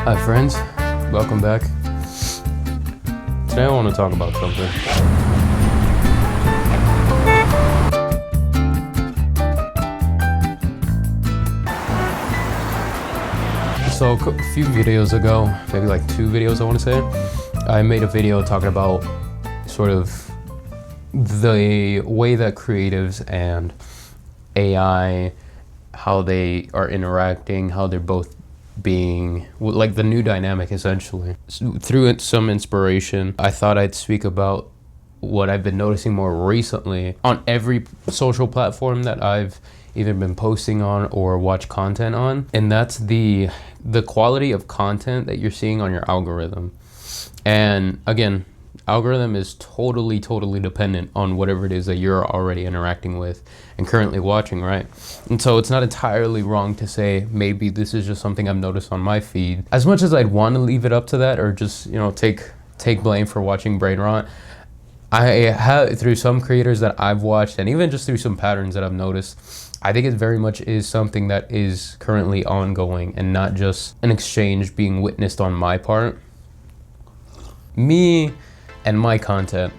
Hi friends, welcome back. Today I want to talk about something. So a few videos ago, maybe like 2 videos I want to say, I made a video talking about sort of the way that creatives and AI, how they are interacting, how they're both being like the new dynamic essentially. Through some inspiration, I thought I'd speak about what I've been noticing more recently on every social platform that I've either been posting on or watch content on, and that's the quality of content that you're seeing on your algorithm. And again, algorithm is totally dependent on whatever it is that you're already interacting with and currently watching, right? And so it's not entirely wrong to say maybe this is just something I've noticed on my feed. As much as I'd want to leave it up to that or just, take blame for watching brain rot, I have, through some creators that I've watched and even just through some patterns that I've noticed, I think it very much is something that is currently ongoing and not just an exchange being witnessed on my part. Me and my content,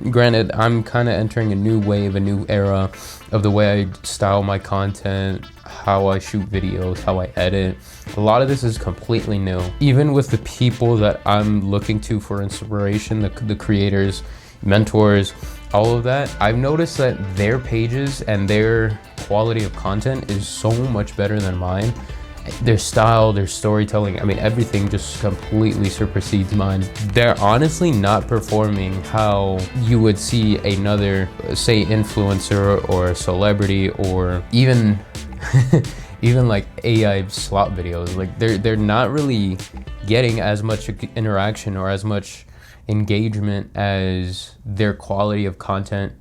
granted, I'm kind of entering a new wave, a new era of the way I style my content, how I shoot videos, how I edit. A lot of this is completely new. Even with the people that I'm looking to for inspiration, the creators, mentors, all of that, I've noticed that their pages and their quality of content is so much better than mine. Their style, their storytelling, I mean, everything just completely supersedes mine. They're honestly not performing how you would see another, say, influencer or celebrity or even even like AI slop videos. Like they're not really getting as much interaction or as much engagement as their quality of content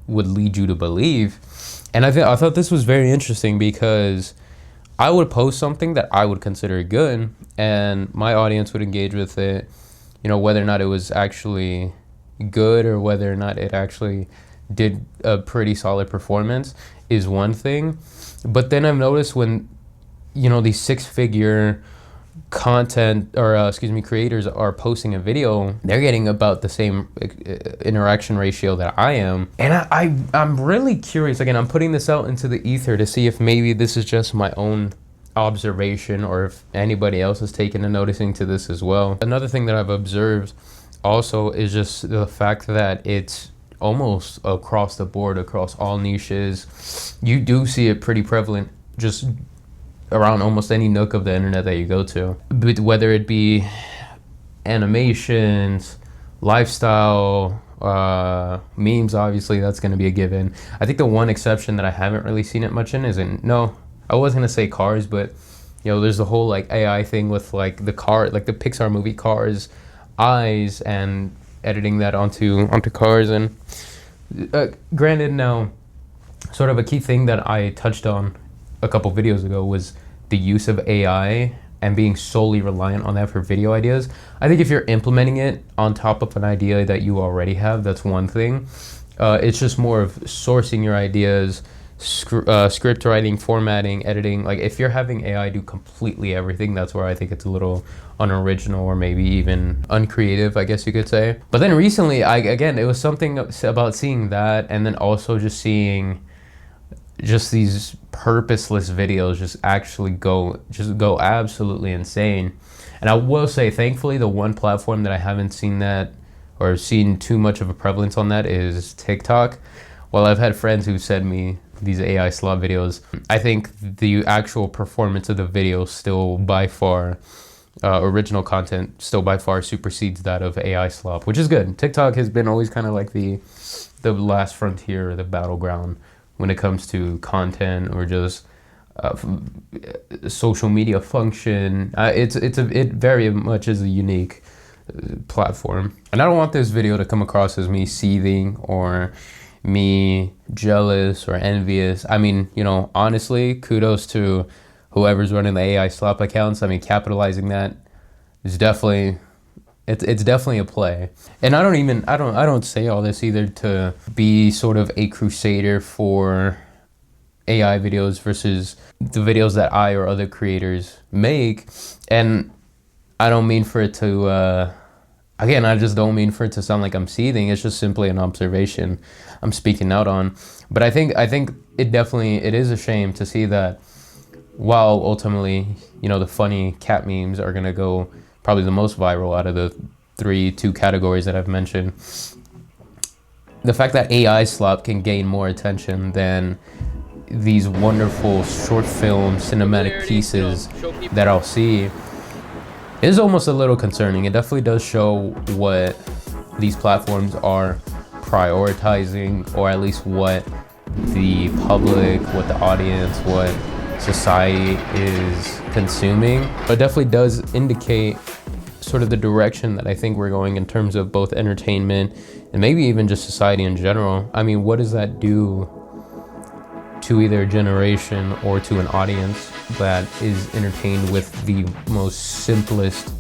would lead you to believe. And I thought this was very interesting because I would post something that I would consider good and my audience would engage with it, whether or not it was actually good or whether or not it actually did a pretty solid performance is one thing. But then I've noticed when, these 6-figure content or creators are posting a video, they're getting about the same interaction ratio that I am. And I'm really curious. Again, I'm putting this out into the ether to see if maybe this is just my own observation or if anybody else has taken a noticing to this as well. Another thing that I've observed also is just the fact that it's almost across the board, across all niches. You do see it pretty prevalent just around almost any nook of the internet that you go to, but whether it be animations, lifestyle, memes, obviously that's going to be a given. I think the one exception that I haven't really seen it much in I was going to say cars, but there's the whole like AI thing with like the car, like the Pixar movie Cars eyes and editing that onto cars. And granted, now sort of a key thing that I touched on a couple videos ago was the use of AI and being solely reliant on that for video ideas. I think if you're implementing it on top of an idea that you already have, that's one thing. It's just more of sourcing your ideas, script writing, formatting, editing. Like if you're having AI do completely everything, that's where I think it's a little unoriginal or maybe even uncreative, I guess you could say. But then recently, it was something about seeing that, and then also just seeing just these purposeless videos just go absolutely insane. And I will say, thankfully, the one platform that I haven't seen that or seen too much of a prevalence on that is TikTok. While I've had friends who sent me these AI slop videos, I think the actual performance of the video still by far, original content still by far supersedes that of AI slop, which is good. TikTok has been always kind of like the last frontier, or the battleground when it comes to content or just social media function. It very much is a unique platform. And I don't want this video to come across as me seething or me jealous or envious. I mean, honestly, kudos to whoever's running the AI slop accounts. I mean, capitalizing that is definitely, it's definitely a play. And I don't say all this either to be sort of a crusader for AI videos versus the videos that I or other creators make. And I don't mean for it to, again, I just don't mean for it to sound like I'm seething. It's just simply an observation I'm speaking out on. But I think it is a shame to see that while ultimately, the funny cat memes are gonna go probably the most viral out of the two categories that I've mentioned, the fact that AI Slop can gain more attention than these wonderful short film cinematic pieces that I'll see is almost a little concerning. It definitely does show what these platforms are prioritizing, or at least what the public, what the audience, what society is consuming. But it definitely does indicate sort of the direction that I think we're going in terms of both entertainment and maybe even just society in general. I mean, what does that do to either a generation or to an audience that is entertained with the most simplest,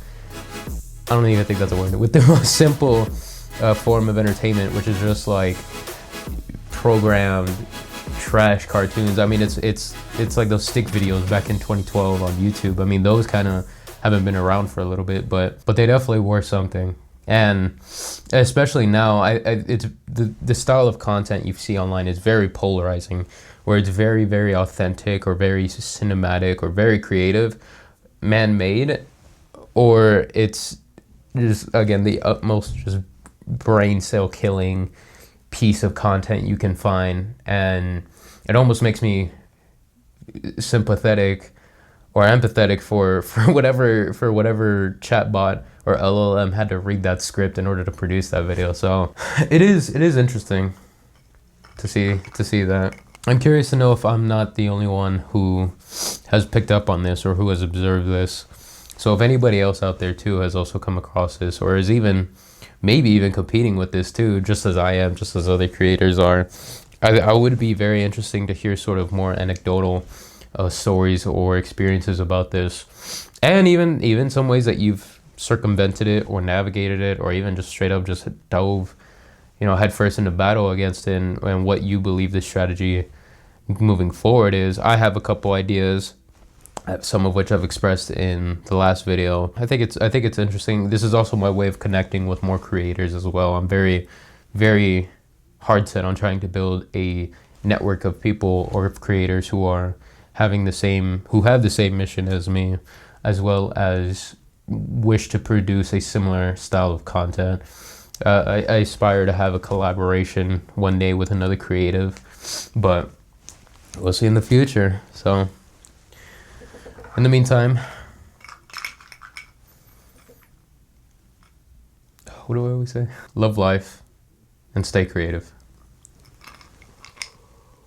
I don't even think that's a word, with the most simple form of entertainment, which is just like programmed trash cartoons. I mean, it's like those stick videos back in 2012 on YouTube. I mean, those kind of haven't been around for a little bit, but they definitely were something. And especially now, it's the style of content you see online is very polarizing, where it's very, very authentic or very cinematic or very creative, man-made, or it's just, again, the utmost just brain cell killing piece of content you can find. And it almost makes me sympathetic or empathetic for whatever chatbot or LLM had to read that script in order to produce that video. So it is interesting to see that. I'm curious to know if I'm not the only one who has picked up on this or who has observed this. So if anybody else out there too has also come across this, or is maybe even competing with this too, just as I am, just as other creators are, I would be very interesting to hear sort of more anecdotal stories or experiences about this, and even some ways that you've circumvented it or navigated it, or even just straight up just dove headfirst into battle against it, and what you believe the strategy moving forward is. I have a couple ideas, some of which I've expressed in the last video. I think it's interesting. This is also my way of connecting with more creators as well. I'm very, very hard set on trying to build a network of people or of creators who have the same mission as me, as well as wish to produce a similar style of content. I aspire to have a collaboration one day with another creative, but we'll see in the future. So in the meantime, what do I always say? Love life and stay creative.